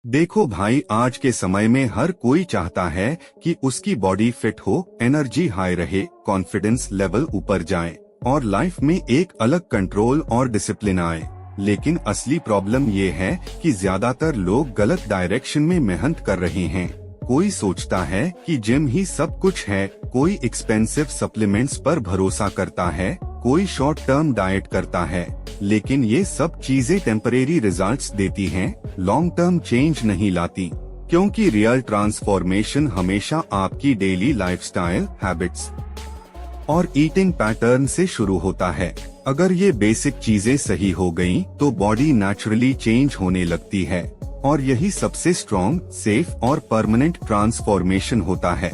देखो भाई, आज के समय में हर कोई चाहता है कि उसकी बॉडी फिट हो, एनर्जी हाई रहे, कॉन्फिडेंस लेवल ऊपर जाए और लाइफ में एक अलग कंट्रोल और डिसिप्लिन आए। लेकिन असली प्रॉब्लम ये है कि ज्यादातर लोग गलत डायरेक्शन में मेहनत कर रहे हैं। कोई सोचता है कि जिम ही सब कुछ है, कोई एक्सपेंसिव सप्लीमेंट्स पर भरोसा करता है, कोई शॉर्ट टर्म डाइट करता है। लेकिन ये सब चीजें टेम्परेरी रिजल्ट्स देती हैं, लॉन्ग टर्म चेंज नहीं लाती। क्योंकि रियल ट्रांसफॉर्मेशन हमेशा आपकी डेली लाइफस्टाइल, हैबिट्स और ईटिंग पैटर्न से शुरू होता है। अगर ये बेसिक चीजें सही हो गईं, तो बॉडी नेचुरली चेंज होने लगती है और यही सबसे स्ट्रॉन्ग, सेफ और परमानेंट ट्रांसफॉर्मेशन होता है।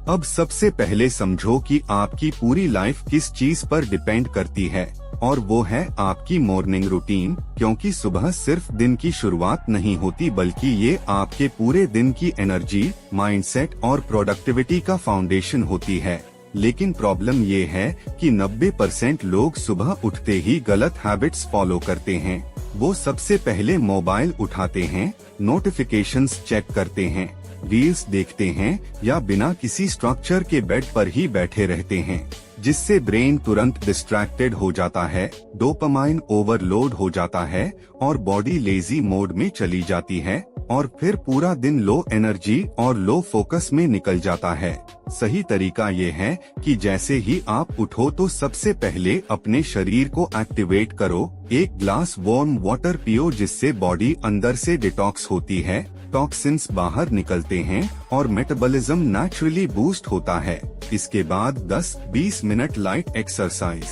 अब सबसे पहले समझो कि आपकी पूरी लाइफ किस चीज पर डिपेंड करती है, और वो है आपकी मॉर्निंग रूटीन। क्योंकि सुबह सिर्फ दिन की शुरुआत नहीं होती, बल्कि ये आपके पूरे दिन की एनर्जी, माइंडसेट और प्रोडक्टिविटी का फाउंडेशन होती है। लेकिन प्रॉब्लम ये है कि 90% लोग सुबह उठते ही गलत हैबिट्स फॉलो करते हैं। वो सबसे पहले मोबाइल उठाते हैं, नोटिफिकेशंस चेक करते हैं, रील्स देखते हैं या बिना किसी स्ट्रक्चर के बेड पर ही बैठे रहते हैं, जिससे ब्रेन तुरंत डिस्ट्रैक्टेड हो जाता है, डोपामाइन ओवरलोड हो जाता है और बॉडी लेजी मोड में चली जाती है और फिर पूरा दिन लो एनर्जी और लो फोकस में निकल जाता है। सही तरीका ये है कि जैसे ही आप उठो तो सबसे पहले अपने शरीर को एक्टिवेट करो। एक ग्लास वार्म वाटर पियो, जिससे बॉडी अंदर से डिटॉक्स होती है, टॉक्सिन्स बाहर निकलते हैं और मेटाबॉलिज्म नेचुरली बूस्ट होता है। इसके बाद 10-20 मिनट लाइट एक्सरसाइज,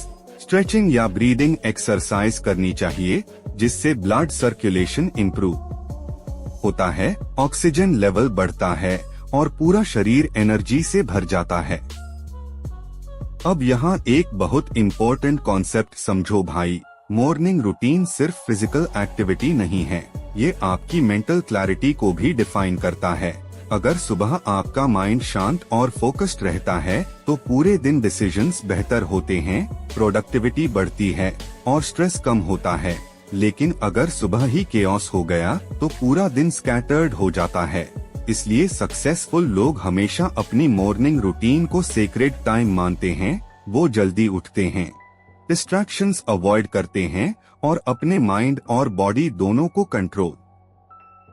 स्ट्रेचिंग या ब्रीदिंग एक्सरसाइज करनी चाहिए, जिससे ब्लड सर्कुलेशन इम्प्रूव होता है, ऑक्सीजन लेवल बढ़ता है और पूरा शरीर एनर्जी से भर जाता है। अब यहाँ एक बहुत इम्पोर्टेंट कॉन्सेप्ट समझो भाई, मॉर्निंग रूटीन सिर्फ फिजिकल एक्टिविटी नहीं है, ये आपकी मेंटल क्लैरिटी को भी डिफाइन करता है। अगर सुबह आपका माइंड शांत और फोकस्ड रहता है, तो पूरे दिन डिसीजंस बेहतर होते हैं, प्रोडक्टिविटी बढ़ती है और स्ट्रेस कम होता है। लेकिन अगर सुबह ही केओस हो गया, तो पूरा दिन स्कैटर्ड हो जाता है। इसलिए सक्सेसफुल लोग हमेशा अपनी मॉर्निंग रूटीन को सेक्रेड टाइम मानते हैं। वो जल्दी उठते हैं, डिस्ट्रैक्शंस अवॉइड करते हैं और अपने माइंड और बॉडी दोनों को कंट्रोल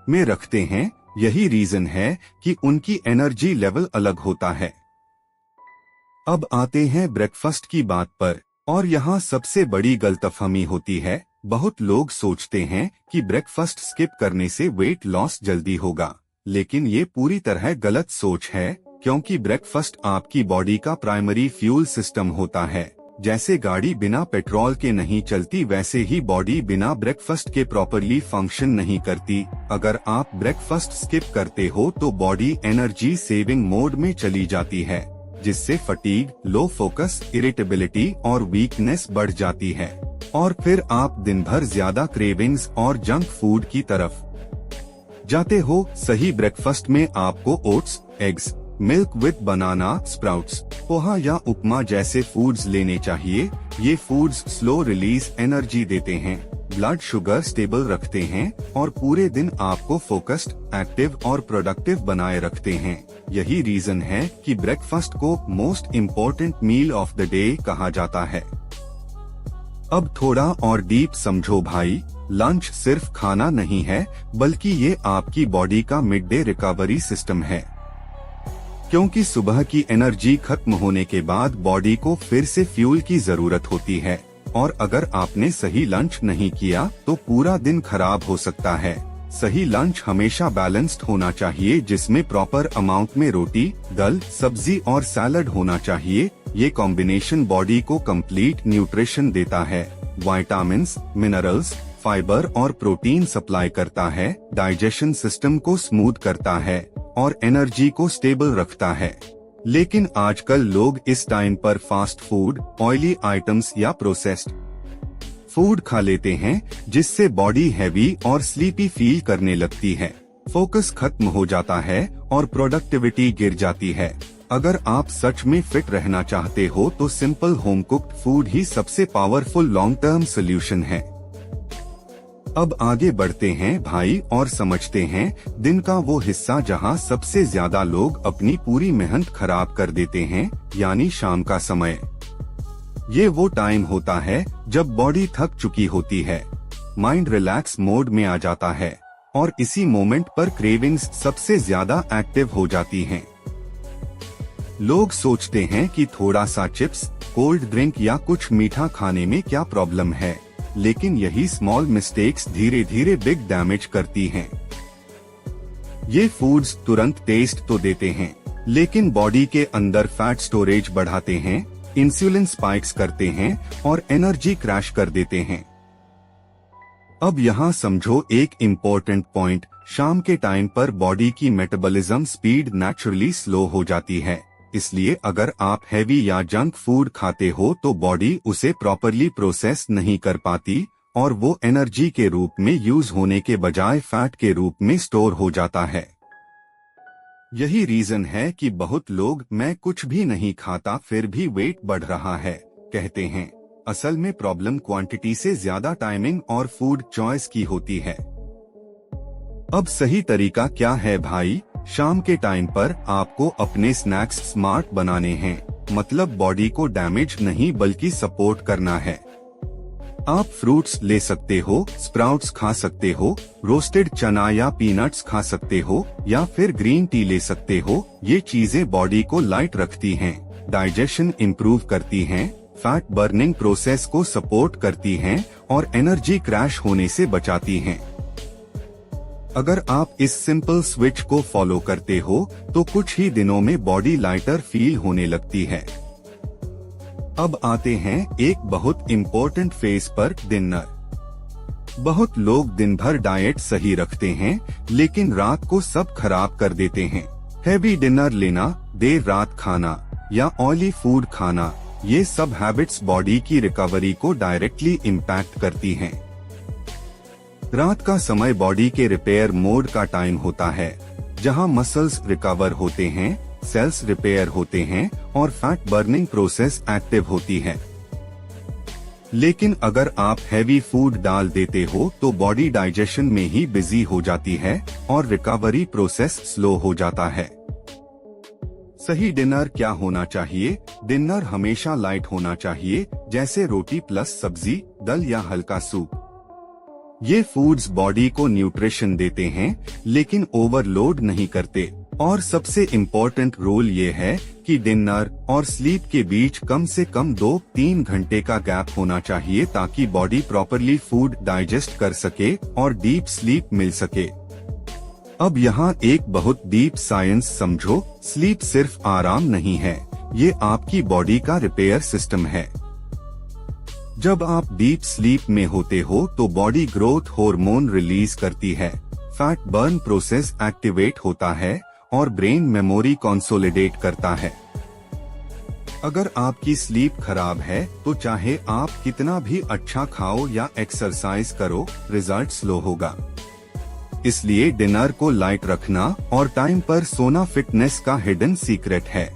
में रखते हैं। यही रीजन है कि उनकी एनर्जी लेवल अलग होता है। अब आते हैं ब्रेकफास्ट की बात पर, और यहाँ सबसे बड़ी गलतफहमी होती है। बहुत लोग सोचते हैं कि ब्रेकफास्ट स्किप करने से वेट लॉस जल्दी होगा, लेकिन ये पूरी तरह गलत सोच है। क्योंकि ब्रेकफास्ट आपकी बॉडी का प्राइमरी फ्यूल सिस्टम होता है। जैसे गाड़ी बिना पेट्रोल के नहीं चलती, वैसे ही बॉडी बिना ब्रेकफास्ट के प्रॉपरली फंक्शन नहीं करती। अगर आप ब्रेकफास्ट स्किप करते हो तो बॉडी एनर्जी सेविंग मोड में चली जाती है, जिससे फटीग, लो फोकस, इरिटेबिलिटी और वीकनेस बढ़ जाती है और फिर आप दिन भर ज्यादा क्रेविंग्स और जंक फूड की तरफ जाते हो। सही ब्रेकफास्ट में आपको oats, eggs, milk with banana, sprouts, poha या उपमा जैसे फूड्स लेने चाहिए। ये फूड्स स्लो रिलीज एनर्जी देते हैं, ब्लड शुगर स्टेबल रखते हैं और पूरे दिन आपको फोकस्ड, एक्टिव और प्रोडक्टिव बनाए रखते हैं। यही रीजन है कि ब्रेकफास्ट को most important meal of the day कहा जाता है। अब थोड़ा और डीप समझो भाई, लंच सिर्फ खाना नहीं है, बल्कि ये आपकी बॉडी का मिड डे रिकवरी सिस्टम है। क्योंकि सुबह की एनर्जी खत्म होने के बाद बॉडी को फिर से फ्यूल की जरूरत होती है, और अगर आपने सही लंच नहीं किया तो पूरा दिन खराब हो सकता है। सही लंच हमेशा बैलेंस्ड होना चाहिए, जिसमें प्रॉपर अमाउंट में रोटी, दाल, सब्जी और सैलड होना चाहिए। ये कॉम्बिनेशन बॉडी को कंप्लीट न्यूट्रिशन देता है, विटामिन्स, मिनरल्स, फाइबर और प्रोटीन सप्लाई करता है, डाइजेशन सिस्टम को स्मूथ करता है और एनर्जी को स्टेबल रखता है। लेकिन आजकल लोग इस टाइम पर फास्ट फूड, ऑयली आइटम्स या प्रोसेस्ड फूड खा लेते हैं, जिससे बॉडी हैवी और स्लीपी फील करने लगती है, फोकस खत्म हो जाता है और प्रोडक्टिविटी गिर जाती है। अगर आप सच में फिट रहना चाहते हो तो सिंपल होम कुक्ड फूड ही सबसे पावरफुल लॉन्ग टर्म सोल्यूशन है। अब आगे बढ़ते हैं भाई और समझते हैं दिन का वो हिस्सा जहां सबसे ज्यादा लोग अपनी पूरी मेहनत खराब कर देते हैं, यानी शाम का समय। ये वो टाइम होता है जब बॉडी थक चुकी होती है, माइंड रिलैक्स मोड में आ जाता है और इसी मोमेंट पर क्रेविंग्स सबसे ज्यादा एक्टिव हो जाती हैं। लोग सोचते हैं कि थोड़ा सा चिप्स, कोल्ड ड्रिंक या कुछ मीठा खाने में क्या प्रॉब्लम है, लेकिन यही स्मॉल मिस्टेक्स धीरे धीरे बिग डैमेज करती हैं। ये फूड्स तुरंत टेस्ट तो देते हैं, लेकिन बॉडी के अंदर फैट स्टोरेज बढ़ाते हैं, इंसुलिन स्पाइक्स करते हैं और एनर्जी क्रैश कर देते हैं। अब यहाँ समझो एक इम्पोर्टेंट पॉइंट, शाम के टाइम पर बॉडी की मेटाबॉलिज्म स्पीड नेचुरली स्लो हो जाती है, इसलिए अगर आप हैवी या जंक फूड खाते हो तो बॉडी उसे प्रॉपरली प्रोसेस नहीं कर पाती और वो एनर्जी के रूप में यूज होने के बजाय फैट के रूप में स्टोर हो जाता है। यही रीजन है कि बहुत लोग मैं कुछ भी नहीं खाता फिर भी वेट बढ़ रहा है कहते हैं। असल में प्रॉब्लम क्वांटिटी से ज्यादा टाइमिंग और फूड चॉइस की होती है। अब सही तरीका क्या है भाई? शाम के टाइम पर आपको अपने स्नैक्स स्मार्ट बनाने हैं, मतलब बॉडी को डैमेज नहीं बल्कि सपोर्ट करना है। आप फ्रूट्स ले सकते हो, स्प्राउट्स खा सकते हो, रोस्टेड चना या पीनट्स खा सकते हो या फिर ग्रीन टी ले सकते हो। ये चीजें बॉडी को लाइट रखती हैं, डाइजेशन इम्प्रूव करती हैं, फैट बर्निंग प्रोसेस को सपोर्ट करती हैं और एनर्जी क्रैश होने से बचाती हैं। अगर आप इस सिंपल स्विच को फॉलो करते हो तो कुछ ही दिनों में बॉडी लाइटर फील होने लगती है। अब आते हैं एक बहुत इम्पोर्टेंट फेज पर, डिनर। बहुत लोग दिन भर डाइट सही रखते हैं लेकिन रात को सब खराब कर देते हैं। हैवी डिनर लेना, देर रात खाना या ऑयली फूड खाना, ये सब हैबिट्स बॉडी की रिकवरी को डायरेक्टली इम्पैक्ट करती हैं। रात का समय बॉडी के रिपेयर मोड का टाइम होता है, जहां मसल्स रिकवर होते हैं, सेल्स रिपेयर होते हैं और फैट बर्निंग प्रोसेस एक्टिव होती है। लेकिन अगर आप हैवी फूड डाल देते हो तो बॉडी डाइजेशन में ही बिजी हो जाती है और रिकवरी प्रोसेस स्लो हो जाता है। सही डिनर क्या होना चाहिए? डिनर हमेशा लाइट होना चाहिए, जैसे रोटी प्लस सब्जी, दल या हल्का सूप। ये फूड्स बॉडी को न्यूट्रिशन देते हैं लेकिन ओवरलोड नहीं करते। और सबसे इम्पोर्टेंट रूल ये है कि डिनर और स्लीप के बीच कम से कम 2-3 घंटे का गैप होना चाहिए ताकि बॉडी प्रॉपरली फूड डाइजेस्ट कर सके और डीप स्लीप मिल सके। अब यहाँ एक बहुत डीप साइंस समझो, स्लीप सिर्फ आराम नहीं है, ये आपकी बॉडी का रिपेयर सिस्टम है। जब आप डीप स्लीप में होते हो तो बॉडी ग्रोथ हार्मोन रिलीज करती है, फैट बर्न प्रोसेस एक्टिवेट होता है और ब्रेन मेमोरी कंसोलिडेट करता है। अगर आपकी स्लीप खराब है तो चाहे आप कितना भी अच्छा खाओ या एक्सरसाइज करो, रिजल्ट स्लो होगा। इसलिए डिनर को लाइट रखना और टाइम पर सोना फिटनेस का हिडन सीक्रेट है।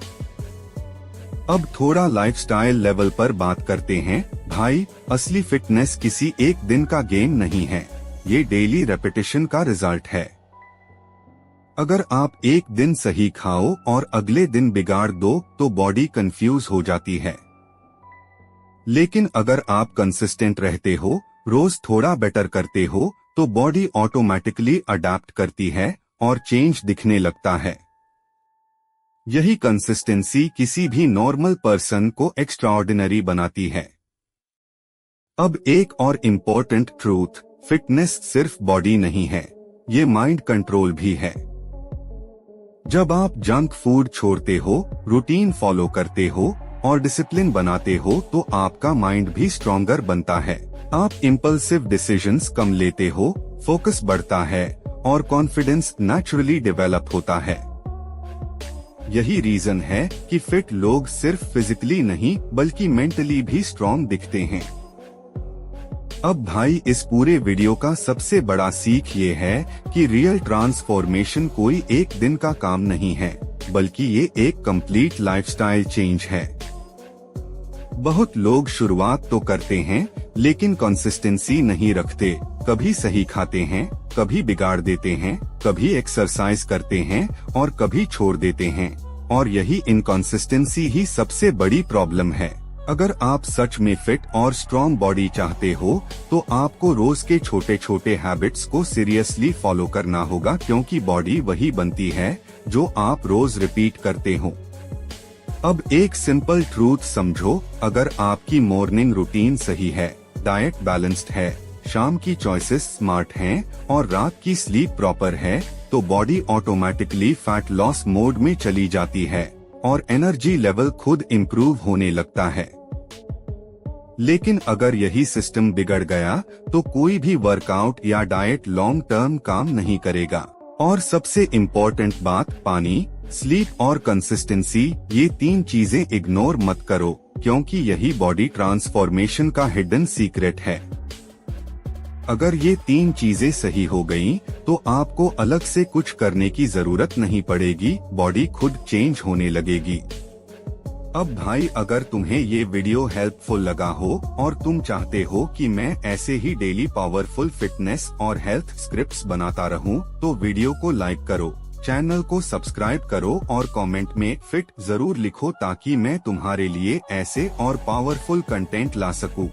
अब थोड़ा लाइफस्टाइल लेवल पर बात करते हैं भाई। असली फिटनेस किसी एक दिन का गेम नहीं है, ये डेली रेपिटेशन का रिजल्ट है। अगर आप एक दिन सही खाओ और अगले दिन बिगाड़ दो तो बॉडी कंफ्यूज हो जाती है। लेकिन अगर आप कंसिस्टेंट रहते हो, रोज थोड़ा बेटर करते हो, तो बॉडी ऑटोमेटिकली अडैप्ट करती है और चेंज दिखने लगता है। यही कंसिस्टेंसी किसी भी नॉर्मल पर्सन को एक्स्ट्राऑर्डिनरी बनाती है। अब एक और इम्पोर्टेंट ट्रूथ, फिटनेस सिर्फ बॉडी नहीं है, ये माइंड कंट्रोल भी है। जब आप जंक फूड छोड़ते हो, रूटीन फॉलो करते हो और डिसिप्लिन बनाते हो तो आपका माइंड भी स्ट्रॉन्गर बनता है। आप इम्पल्सिव डिसीजंस कम लेते हो, फोकस बढ़ता है और कॉन्फिडेंस नेचुरली डेवलप होता है। यही रीजन है कि फिट लोग सिर्फ फिजिकली नहीं बल्कि मेंटली भी स्ट्रॉन्ग दिखते हैं। अब भाई इस पूरे वीडियो का सबसे बड़ा सीख ये है कि रियल ट्रांसफॉर्मेशन कोई एक दिन का काम नहीं है, बल्कि ये एक कंप्लीट लाइफस्टाइल चेंज है। बहुत लोग शुरुआत तो करते हैं लेकिन कंसिस्टेंसी नहीं रखते। कभी सही खाते हैं, कभी बिगाड़ देते हैं, कभी एक्सरसाइज करते हैं और कभी छोड़ देते हैं। और यही इनकंसिस्टेंसी ही सबसे बड़ी प्रॉब्लम है। अगर आप सच में फिट और स्ट्रॉन्ग बॉडी चाहते हो तो आपको रोज के छोटे छोटे हैबिट्स को सीरियसली फॉलो करना होगा, क्योंकि बॉडी वही बनती है जो आप रोज रिपीट करते हो। अब एक सिंपल ट्रूथ समझो, अगर आपकी मॉर्निंग रूटीन सही है, डाइट बैलेंस्ड है, शाम की चॉइसेस स्मार्ट हैं और रात की स्लीप प्रॉपर है, तो body automatically fat loss mode में चली जाती है और एनर्जी लेवल खुद इम्प्रूव होने लगता है। लेकिन अगर यही सिस्टम बिगड़ गया तो कोई भी वर्कआउट या डाइट लॉन्ग टर्म काम नहीं करेगा। और सबसे इम्पोर्टेंट बात, पानी, स्लीप और कंसिस्टेंसी, ये 3 चीजें इग्नोर मत करो, क्योंकि यही बॉडी ट्रांसफॉर्मेशन का हिडन सीक्रेट है। अगर ये 3 चीजें सही हो गयी तो आपको अलग से कुछ करने की जरूरत नहीं पड़ेगी, बॉडी खुद चेंज होने लगेगी। अब भाई, अगर तुम्हें ये वीडियो हेल्पफुल लगा हो और तुम चाहते हो कि मैं ऐसे ही डेली पावरफुल फिटनेस और हेल्थ स्क्रिप्ट्स बनाता रहूं, तो वीडियो को लाइक करो, चैनल को सब्सक्राइब करो और कमेंट में फिट जरूर लिखो, ताकि मैं तुम्हारे लिए ऐसे और पावरफुल कंटेंट ला सकूं।